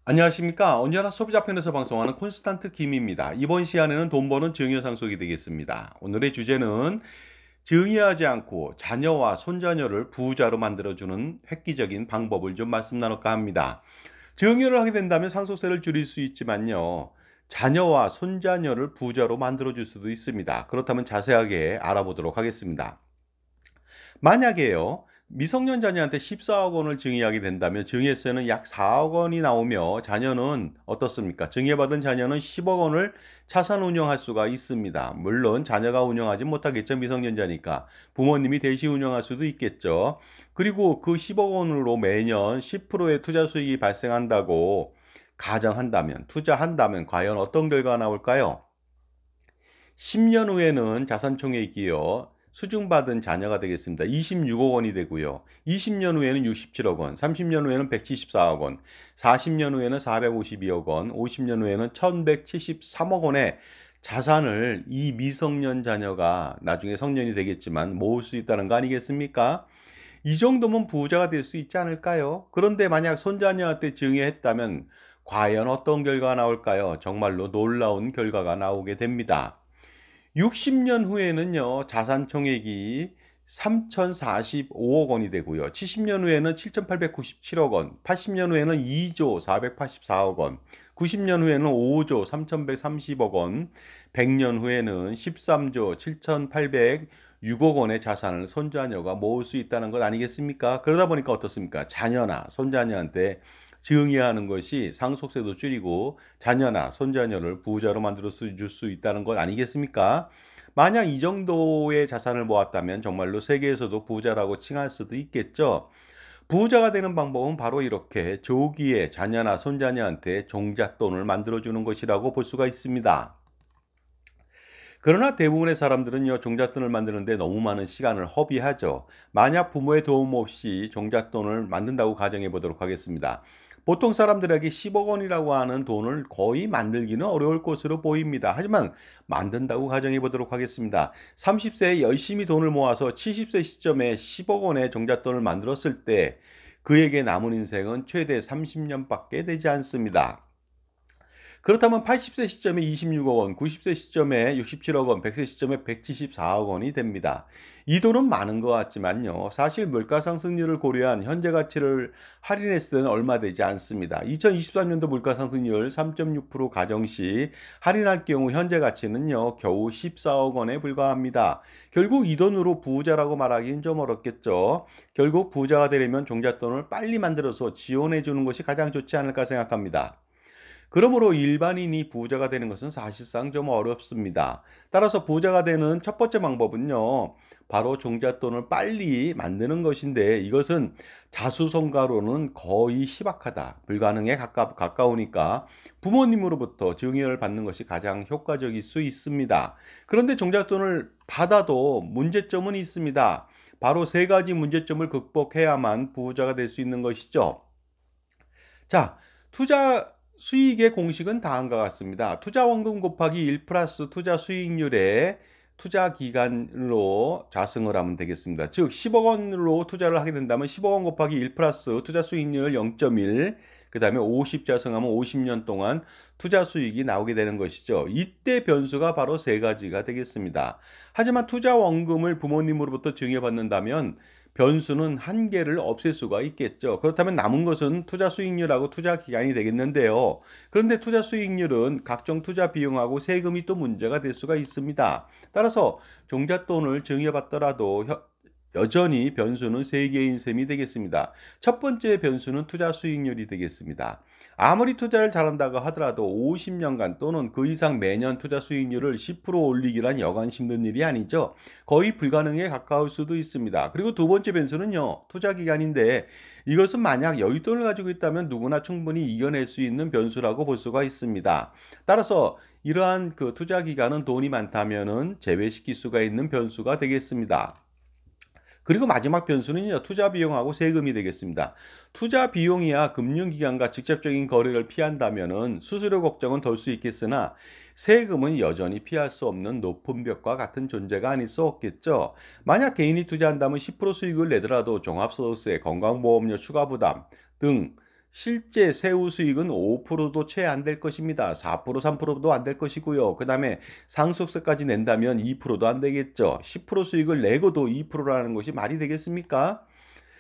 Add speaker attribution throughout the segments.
Speaker 1: 안녕하십니까. 언제나 소비자 편에서 방송하는 콘스탄트 김입니다. 이번 시간에는 돈 버는 증여 상속이 되겠습니다. 오늘의 주제는 증여하지 않고 자녀와 손자녀를 부자로 만들어주는 획기적인 방법을 좀 말씀 나눌까 합니다. 증여를 하게 된다면 상속세를 줄일 수 있지만요. 자녀와 손자녀를 부자로 만들어줄 수도 있습니다. 그렇다면 자세하게 알아보도록 하겠습니다. 만약에요. 미성년 자녀한테 14억 원을 증여하게 된다면 증여세는 약 4억 원이 나오며 자녀는 어떻습니까? 증여받은 자녀는 10억 원을 차선 운용할 수가 있습니다. 물론 자녀가 운영하지 못하겠죠. 미성년자니까. 부모님이 대신 운영할 수도 있겠죠. 그리고 그 10억 원으로 매년 10%의 투자 수익이 발생한다고 가정한다면, 투자한다면 과연 어떤 결과가 나올까요? 10년 후에는 자산총액이요. 수중받은 자녀가 되겠습니다. 26억 원이 되고요. 20년 후에는 67억 원, 30년 후에는 174억 원, 40년 후에는 452억 원, 50년 후에는 1173억 원의 자산을 이 미성년 자녀가 나중에 성년이 되겠지만 모을 수 있다는 거 아니겠습니까? 이 정도면 부자가 될 수 있지 않을까요? 그런데 만약 손자녀한테 증여했다면 과연 어떤 결과가 나올까요? 정말로 놀라운 결과가 나오게 됩니다. 60년 후에는요. 자산 총액이 3,045억 원이 되고요. 70년 후에는 7,897억 원, 80년 후에는 2조 484억 원, 90년 후에는 5조 3,130억 원, 100년 후에는 13조 7,806억 원의 자산을 손자녀가 모을 수 있다는 것 아니겠습니까? 그러다 보니까 어떻습니까? 자녀나 손자녀한테 증여하는 것이 상속세도 줄이고 자녀나 손자녀를 부자로 만들어 줄 수 있다는 것 아니겠습니까? 만약 이 정도의 자산을 모았다면 정말로 세계에서도 부자라고 칭할 수도 있겠죠. 부자가 되는 방법은 바로 이렇게 조기에 자녀나 손자녀한테 종잣돈을 만들어주는 것이라고 볼 수가 있습니다. 그러나 대부분의 사람들은요, 종잣돈을 만드는데 너무 많은 시간을 허비하죠. 만약 부모의 도움 없이 종잣돈을 만든다고 가정해 보도록 하겠습니다. 보통 사람들에게 10억 원이라고 하는 돈을 거의 만들기는 어려울 것으로 보입니다. 하지만 만든다고 가정해 보도록 하겠습니다. 30세에 열심히 돈을 모아서 70세 시점에 10억 원의 종잣돈을 만들었을 때 그에게 남은 인생은 최대 30년밖에 되지 않습니다. 그렇다면 80세 시점에 26억 원, 90세 시점에 67억 원, 100세 시점에 174억 원이 됩니다. 이 돈은 많은 것 같지만요. 사실 물가 상승률을 고려한 현재 가치를 할인했을 때는 얼마 되지 않습니다. 2023년도 물가 상승률 3.6% 가정 시 할인할 경우 현재 가치는요. 겨우 14억 원에 불과합니다. 결국 이 돈으로 부자라고 말하기는 좀 어렵겠죠. 결국 부자가 되려면 종잣돈을 빨리 만들어서 지원해 주는 것이 가장 좋지 않을까 생각합니다. 그러므로 일반인이 부자가 되는 것은 사실상 좀 어렵습니다. 따라서 부자가 되는 첫 번째 방법은요. 바로 종잣돈을 빨리 만드는 것인데 이것은 자수성가로는 거의 희박하다. 불가능에 가까우니까 부모님으로부터 증여를 받는 것이 가장 효과적일 수 있습니다. 그런데 종잣돈을 받아도 문제점은 있습니다. 바로 세 가지 문제점을 극복해야만 부자가 될 수 있는 것이죠. 자, 투자 수익의 공식은 다음과 같습니다. 투자 원금 곱하기 1 플러스 투자 수익률에 투자 기간으로 좌승을 하면 되겠습니다. 즉 10억 원으로 투자를 하게 된다면 10억 원 곱하기 1 플러스 투자 수익률 0.1, 그다음에 50 자승하면 50년 동안 투자 수익이 나오게 되는 것이죠. 이때 변수가 바로 세 가지가 되겠습니다. 하지만 투자 원금을 부모님으로부터 증여받는다면 변수는 한 개를 없앨 수가 있겠죠. 그렇다면 남은 것은 투자 수익률하고 투자 기간이 되겠는데요. 그런데 투자 수익률은 각종 투자 비용하고 세금이 또 문제가 될 수가 있습니다. 따라서 종잣돈을 증여받더라도 여전히 변수는 세 개인 셈이 되겠습니다. 첫 번째 변수는 투자 수익률이 되겠습니다. 아무리 투자를 잘한다고 하더라도 50년간 또는 그 이상 매년 투자 수익률을 10% 올리기란 여간 힘든 일이 아니죠. 거의 불가능에 가까울 수도 있습니다. 그리고 두 번째 변수는요, 투자 기간인데 이것은 만약 여윳돈을 가지고 있다면 누구나 충분히 이겨낼 수 있는 변수라고 볼 수가 있습니다. 따라서 이러한 그 투자 기간은 돈이 많다면은 제외시킬 수가 있는 변수가 되겠습니다. 그리고 마지막 변수는요. 투자 비용하고 세금이 되겠습니다. 투자 비용이야 금융기관과 직접적인 거래를 피한다면은 수수료 걱정은 덜 수 있겠으나 세금은 여전히 피할 수 없는 높은 벽과 같은 존재가 아닐 수 없겠죠. 만약 개인이 투자한다면 10% 수익을 내더라도 종합소득세, 건강보험료 추가 부담 등 실제 세후 수익은 5%도 채 안 될 것입니다. 4%, 3%도 안 될 것이고요. 그다음에 상속세까지 낸다면 2%도 안 되겠죠. 10% 수익을 내고도 2%라는 것이 말이 되겠습니까?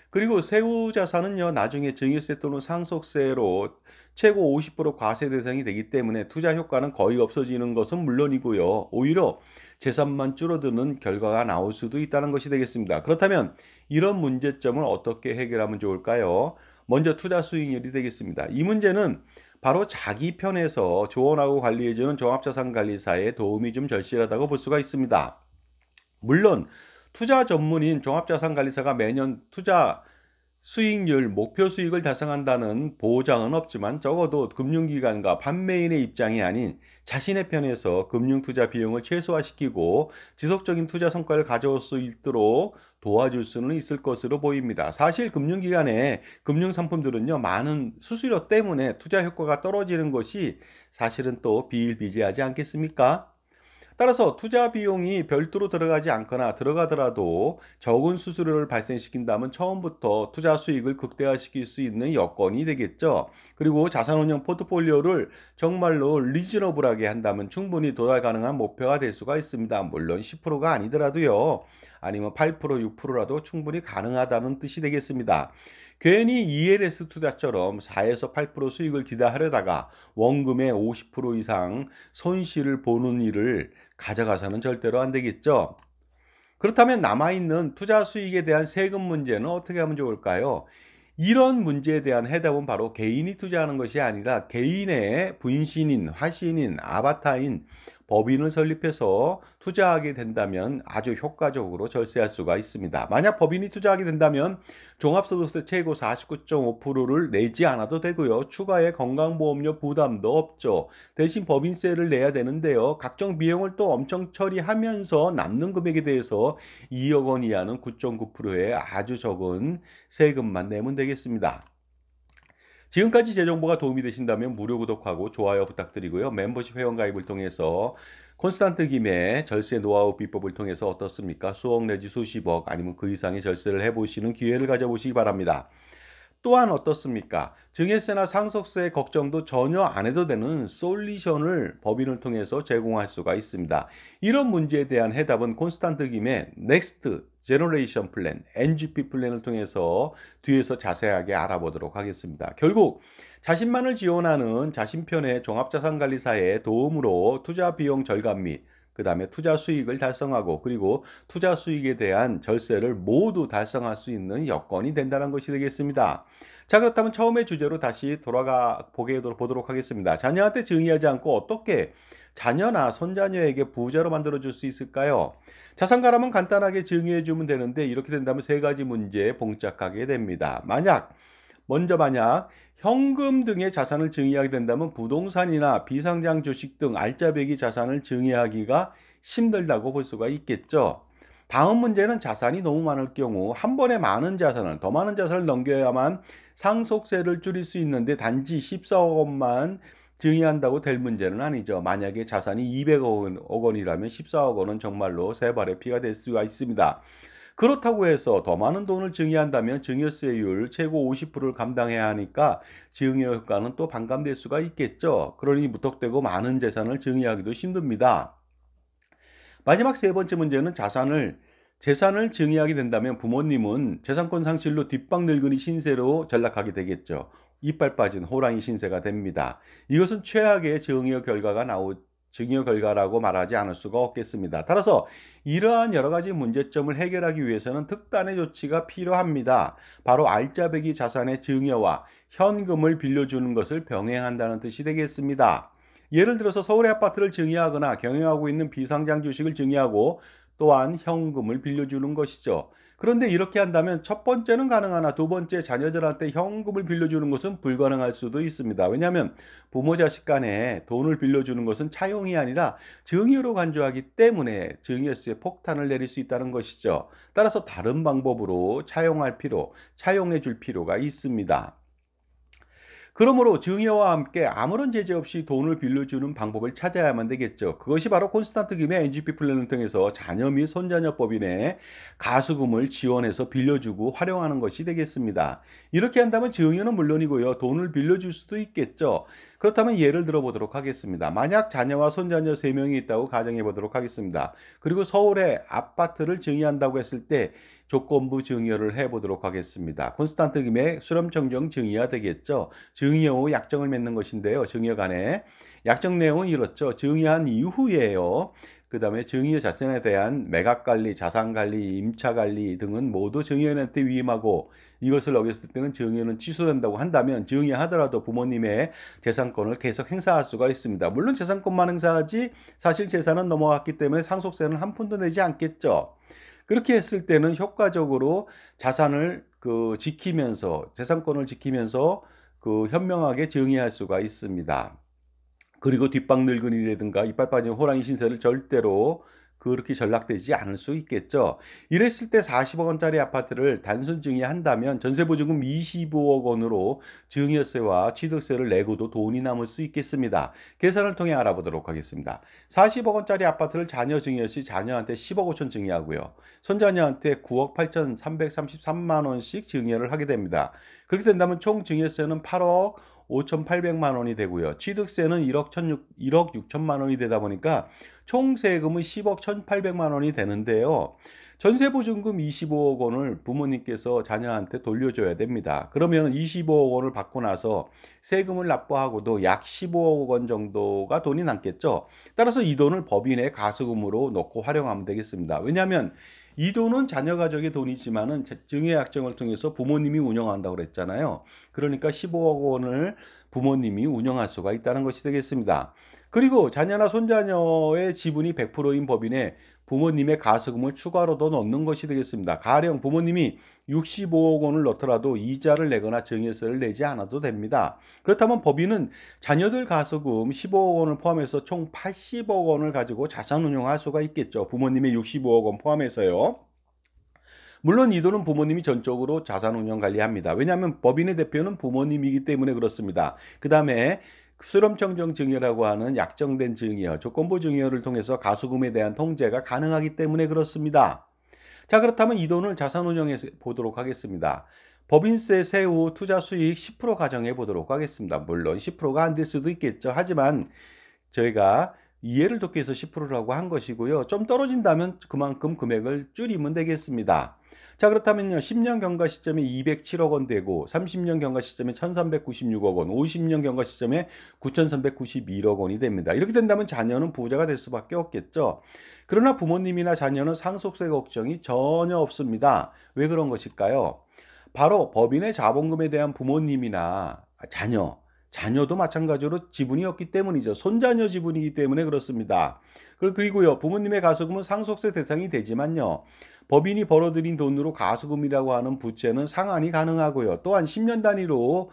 Speaker 1: 그리고 세후 자산은요, 나중에 증여세 또는 상속세로 최고 50% 과세 대상이 되기 때문에 투자 효과는 거의 없어지는 것은 물론이고요. 오히려 재산만 줄어드는 결과가 나올 수도 있다는 것이 되겠습니다. 그렇다면 이런 문제점을 어떻게 해결하면 좋을까요? 먼저 투자 수익률이 되겠습니다. 이 문제는 바로 자기 편에서 조언하고 관리해주는 종합자산관리사의 도움이 좀 절실하다고 볼 수가 있습니다. 물론 투자 전문인 종합자산관리사가 매년 투자 수익률, 목표 수익을 달성한다는 보장은 없지만 적어도 금융기관과 판매인의 입장이 아닌 자신의 편에서 금융투자 비용을 최소화시키고 지속적인 투자 성과를 가져올 수 있도록 도와줄 수는 있을 것으로 보입니다. 사실 금융기관의 금융상품들은요, 많은 수수료 때문에 투자 효과가 떨어지는 것이 사실은 또 비일비재하지 않겠습니까? 따라서 투자 비용이 별도로 들어가지 않거나 들어가더라도 적은 수수료를 발생시킨다면 처음부터 투자 수익을 극대화시킬 수 있는 여건이 되겠죠. 그리고 자산운용 포트폴리오를 정말로 리즈너블하게 한다면 충분히 도달 가능한 목표가 될 수가 있습니다. 물론 10%가 아니더라도요. 아니면 8%, 6%라도 충분히 가능하다는 뜻이 되겠습니다. 괜히 ELS 투자처럼 4에서 8% 수익을 기대하려다가 원금의 50% 이상 손실을 보는 일을 가져가서는 절대로 안 되겠죠. 그렇다면 남아있는 투자 수익에 대한 세금 문제는 어떻게 하면 좋을까요? 이런 문제에 대한 해답은 바로 개인이 투자하는 것이 아니라 개인의 분신인, 화신인, 아바타인 법인을 설립해서 투자하게 된다면 아주 효과적으로 절세할 수가 있습니다. 만약 법인이 투자하게 된다면 종합소득세 최고 49.5%를 내지 않아도 되고요. 추가의 건강보험료 부담도 없죠. 대신 법인세를 내야 되는데요. 각종 비용을 또 엄청 처리하면서 남는 금액에 대해서 2억 원 이하는 9.9%의 아주 적은 세금만 내면 되겠습니다. 지금까지 제 정보가 도움이 되신다면 무료 구독하고 좋아요 부탁드리고요. 멤버십 회원가입을 통해서 콘스탄트 김의 절세 노하우 비법을 통해서 어떻습니까? 수억 내지 수십억 아니면 그 이상의 절세를 해보시는 기회를 가져보시기 바랍니다. 또한 어떻습니까? 증여세나 상속세 걱정도 전혀 안 해도 되는 솔루션을 법인을 통해서 제공할 수가 있습니다. 이런 문제에 대한 해답은 콘스탄트 김의 넥스트 제너레이션 플랜, NGP 플랜을 통해서 뒤에서 자세하게 알아보도록 하겠습니다. 결국 자신만을 지원하는 자신 편의 종합자산관리사의 도움으로 투자 비용 절감 및 그 다음에 투자 수익을 달성하고 그리고 투자 수익에 대한 절세를 모두 달성할 수 있는 여건이 된다는 것이 되겠습니다. 자, 그렇다면 처음의 주제로 다시 돌아가 보도록 하겠습니다. 자녀한테 증여하지 않고 어떻게 자녀나 손자녀에게 부자로 만들어 줄 수 있을까요? 자산가라면 간단하게 증여해 주면 되는데 이렇게 된다면 세 가지 문제에 봉착하게 됩니다. 만약 현금 등의 자산을 증여하게 된다면 부동산이나 비상장 주식 등 알짜배기 자산을 증여하기가 힘들다고 볼 수가 있겠죠. 다음 문제는 자산이 너무 많을 경우 한 번에 더 많은 자산을 넘겨야만 상속세를 줄일 수 있는데 단지 14억 원만 증여한다고 될 문제는 아니죠. 만약에 자산이 200억 원이라면 14억 원은 정말로 세 발의 피가 될 수가 있습니다. 그렇다고 해서 더 많은 돈을 증여한다면 증여세율 최고 50%를 감당해야 하니까 증여 효과는 또 반감될 수가 있겠죠. 그러니 무턱대고 많은 재산을 증여하기도 힘듭니다. 마지막 세 번째 문제는 재산을 증여하게 된다면 부모님은 재산권 상실로 뒷방늙은이 신세로 전락하게 되겠죠. 이빨 빠진 호랑이 신세가 됩니다. 이것은 최악의 증여 결과라고 말하지 않을 수가 없겠습니다. 따라서 이러한 여러 가지 문제점을 해결하기 위해서는 특단의 조치가 필요합니다. 바로 알짜배기 자산의 증여와 현금을 빌려주는 것을 병행한다는 뜻이 되겠습니다. 예를 들어서 서울의 아파트를 증여하거나 경영하고 있는 비상장 주식을 증여하고 또한 현금을 빌려주는 것이죠. 그런데 이렇게 한다면 첫 번째는 가능하나 두 번째 자녀들한테 현금을 빌려주는 것은 불가능할 수도 있습니다. 왜냐하면 부모 자식 간에 돈을 빌려주는 것은 차용이 아니라 증여로 간주하기 때문에 증여세 폭탄을 내릴 수 있다는 것이죠. 따라서 다른 방법으로 차용해 줄 필요가 있습니다. 그러므로 증여와 함께 아무런 제재 없이 돈을 빌려주는 방법을 찾아야만 되겠죠. 그것이 바로 콘스탄트 김의 NGP 플랜을 통해서 자녀 및 손자녀 법인에 가수금을 지원해서 빌려주고 활용하는 것이 되겠습니다. 이렇게 한다면 증여는 물론이고요. 돈을 빌려줄 수도 있겠죠. 그렇다면 예를 들어 보도록 하겠습니다. 만약 자녀와 손자녀 3명이 있다고 가정해 보도록 하겠습니다. 그리고 서울에 아파트를 증여한다고 했을 때 조건부 증여를 해 보도록 하겠습니다. 콘스탄트 김의 수렴청정 증여가 되겠죠. 증여 후 약정을 맺는 것인데요. 증여 간에 약정 내용은 이렇죠. 증여한 이후에요. 그다음에 증여 자산에 대한 매각 관리, 자산 관리, 임차 관리 등은 모두 증여인한테 위임하고 이것을 어겼을 때는 증여는 취소된다고 한다면 증여하더라도 부모님의 재산권을 계속 행사할 수가 있습니다. 물론 재산권만 행사하지 사실 재산은 넘어갔기 때문에 상속세는 한 푼도 내지 않겠죠. 그렇게 했을 때는 효과적으로 자산을 지키면서 재산권을 지키면서 현명하게 증여할 수가 있습니다. 그리고 뒷방 늙은이라든가 이빨 빠진 호랑이 신세를 절대로 그렇게 전락되지 않을 수 있겠죠. 이랬을 때 40억 원짜리 아파트를 단순 증여한다면 전세보증금 25억 원으로 증여세와 취득세를 내고도 돈이 남을 수 있겠습니다. 계산을 통해 알아보도록 하겠습니다. 40억 원짜리 아파트를 자녀 증여 시 자녀한테 10억 5천 증여하고요. 손자녀한테 9억 8,333만 원씩 증여를 하게 됩니다. 그렇게 된다면 총 증여세는 8억 5,800만 원이 되고요. 취득세는 1억 6천만 원이 되다 보니까 총 세금은 10억 1,800만 원이 되는데요. 전세보증금 25억 원을 부모님께서 자녀한테 돌려줘야 됩니다. 그러면 25억 원을 받고 나서 세금을 납부하고도 약 15억 원 정도가 돈이 남겠죠. 따라서 이 돈을 법인의 가수금으로 넣고 활용하면 되겠습니다. 왜냐하면 이 돈은 자녀 가족의 돈이지만은 증여약정을 통해서 부모님이 운영한다고 그랬잖아요. 그러니까 15억 원을 부모님이 운영할 수가 있다는 것이 되겠습니다. 그리고 자녀나 손자녀의 지분이 100%인 법인에 부모님의 가수금을 추가로 더 넣는 것이 되겠습니다. 가령 부모님이 65억 원을 넣더라도 이자를 내거나 증여세를 내지 않아도 됩니다. 그렇다면 법인은 자녀들 가수금 15억 원을 포함해서 총 80억 원을 가지고 자산 운용할 수가 있겠죠. 부모님의 65억 원 포함해서요. 물론 이 돈은 부모님이 전적으로 자산 운용 관리합니다. 왜냐하면 법인의 대표는 부모님이기 때문에 그렇습니다. 그 다음에 수렴청정 증여라고 하는 약정된 증여, 조건부 증여를 통해서 가수금에 대한 통제가 가능하기 때문에 그렇습니다. 자, 그렇다면 이 돈을 자산 운용해 보도록 하겠습니다. 법인세 세후 투자 수익 10% 가정해 보도록 하겠습니다. 물론 10%가 안 될 수도 있겠죠. 하지만 저희가 이해를 돕기 위해서 10%라고 한 것이고요. 좀 떨어진다면 그만큼 금액을 줄이면 되겠습니다. 자, 그렇다면요. 10년 경과 시점에 207억 원 되고 30년 경과 시점에 1,396억 원, 50년 경과 시점에 9,391억 원이 됩니다. 이렇게 된다면 자녀는 부자가 될 수밖에 없겠죠. 그러나 부모님이나 자녀는 상속세 걱정이 전혀 없습니다. 왜 그런 것일까요? 바로 법인의 자본금에 대한 부모님이나 자녀도 마찬가지로 지분이 없기 때문이죠. 손자녀 지분이기 때문에 그렇습니다. 그리고요, 부모님의 가수금은 상속세 대상이 되지만요, 법인이 벌어들인 돈으로 가수금이라고 하는 부채는 상환이 가능하고요. 또한 10년 단위로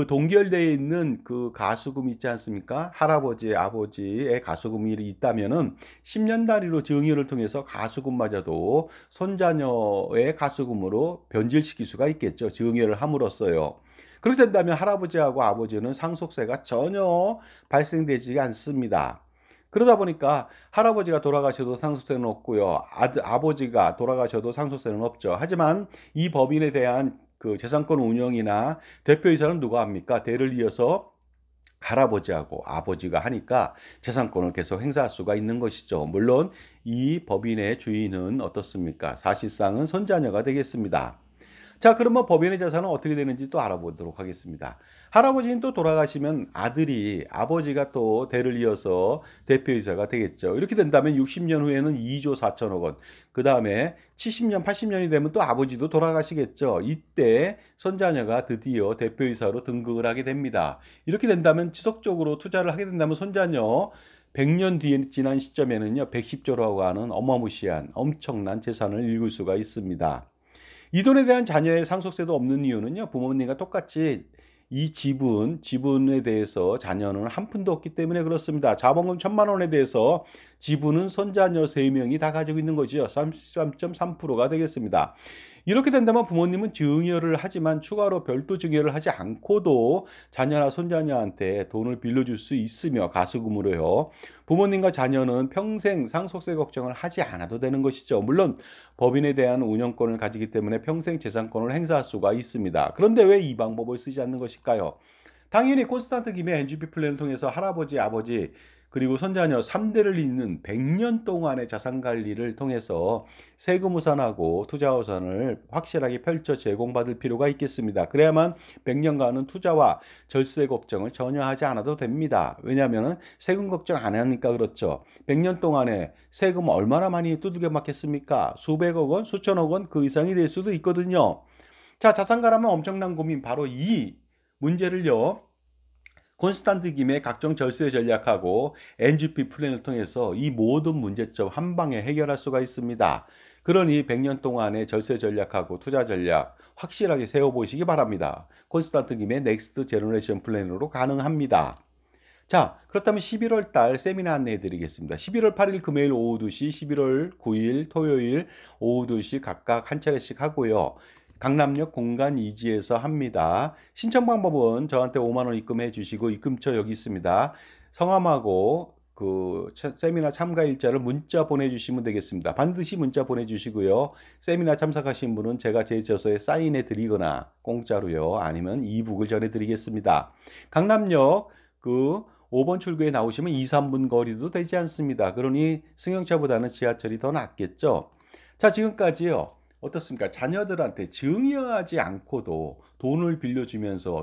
Speaker 1: 동결되어 있는 가수금 있지 않습니까? 할아버지, 아버지의 가수금이 있다면은 10년 단위로 증여를 통해서 가수금마저도 손자녀의 가수금으로 변질시킬 수가 있겠죠. 증여를 함으로써요. 그렇게 된다면 할아버지하고 아버지는 상속세가 전혀 발생되지 않습니다. 그러다 보니까 할아버지가 돌아가셔도 상속세는 없고요. 아버지가 돌아가셔도 상속세는 없죠. 하지만 이 법인에 대한 재산권 운영이나 대표이사는 누가 합니까? 대를 이어서 할아버지하고 아버지가 하니까 재산권을 계속 행사할 수가 있는 것이죠. 물론 이 법인의 주인은 어떻습니까? 사실상은 손자녀가 되겠습니다. 자, 그러면 법인의 자산은 어떻게 되는지 또 알아보도록 하겠습니다. 할아버지는 또 돌아가시면 아버지가 또 대를 이어서 대표이사가 되겠죠. 이렇게 된다면 60년 후에는 2조 4천억 원, 그 다음에 70년, 80년이 되면 또 아버지도 돌아가시겠죠. 이때 손자녀가 드디어 대표이사로 등극을 하게 됩니다. 이렇게 된다면 지속적으로 투자를 하게 된다면 손자녀 100년 뒤에 지난 시점에는요, 110조라고 하는 어마무시한 엄청난 재산을 읽을 수가 있습니다. 이 돈에 대한 자녀의 상속세도 없는 이유는요, 부모님과 똑같이 이 지분에 대해서 자녀는 한 푼도 없기 때문에 그렇습니다. 자본금 1,000만 원에 대해서 지분은 손자녀 3명이 다 가지고 있는 거죠. 33.3%가 되겠습니다. 이렇게 된다면 부모님은 증여를 하지만 추가로 별도 증여를 하지 않고도 자녀나 손자녀한테 돈을 빌려줄 수 있으며 가수금으로요. 부모님과 자녀는 평생 상속세 걱정을 하지 않아도 되는 것이죠. 물론 법인에 대한 운영권을 가지기 때문에 평생 재산권을 행사할 수가 있습니다. 그런데 왜 이 방법을 쓰지 않는 것일까요? 당연히 콘스탄트 김의 NGP 플랜을 통해서 할아버지, 아버지 그리고 손자녀 3대를 잇는 100년 동안의 자산 관리를 통해서 세금 우선하고 투자 우선을 확실하게 펼쳐 제공받을 필요가 있겠습니다. 그래야만 100년간은 투자와 절세 걱정을 전혀 하지 않아도 됩니다. 왜냐하면 세금 걱정 안 하니까 그렇죠. 100년 동안에 세금 얼마나 많이 두들겨 맞겠습니까? 수백억 원, 수천억 원 그 이상이 될 수도 있거든요. 자, 자산가라면 엄청난 고민 바로 이 문제를요. 콘스탄트 김의 각종 절세 전략하고 NGP 플랜을 통해서 이 모든 문제점 한 방에 해결할 수가 있습니다. 그러니 100년 동안의 절세 전략하고 투자 전략 확실하게 세워보시기 바랍니다. 콘스탄트 김의 넥스트 제너레이션 플랜으로 가능합니다. 자, 그렇다면 11월 달 세미나 안내해 드리겠습니다. 11월 8일 금요일 오후 2시, 11월 9일 토요일 오후 2시 각각 한 차례씩 하고요. 강남역 공간 이지에서 합니다. 신청 방법은 저한테 5만 원 입금해 주시고 입금처 여기 있습니다. 성함하고 그 세미나 참가 일자를 문자 보내주시면 되겠습니다. 반드시 문자 보내주시고요. 세미나 참석하신 분은 제가 제 저서에 사인해 드리거나 공짜로요. 아니면 이북을 전해드리겠습니다. 강남역 그 5번 출구에 나오시면 2, 3분 거리도 되지 않습니다. 그러니 승용차보다는 지하철이 더 낫겠죠. 자, 지금까지요. 어떻습니까? 자녀들한테 증여하지 않고도 돈을 빌려주면서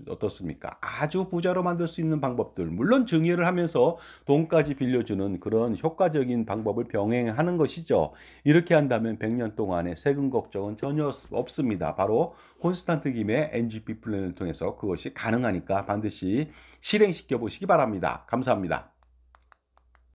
Speaker 1: 어떻습니까? 아주 부자로 만들 수 있는 방법들. 물론 증여를 하면서 돈까지 빌려주는 그런 효과적인 방법을 병행하는 것이죠. 이렇게 한다면 100년 동안의 세금 걱정은 전혀 없습니다. 바로 콘스탄트 김의 NGP 플랜을 통해서 그것이 가능하니까 반드시 실행시켜 보시기 바랍니다. 감사합니다.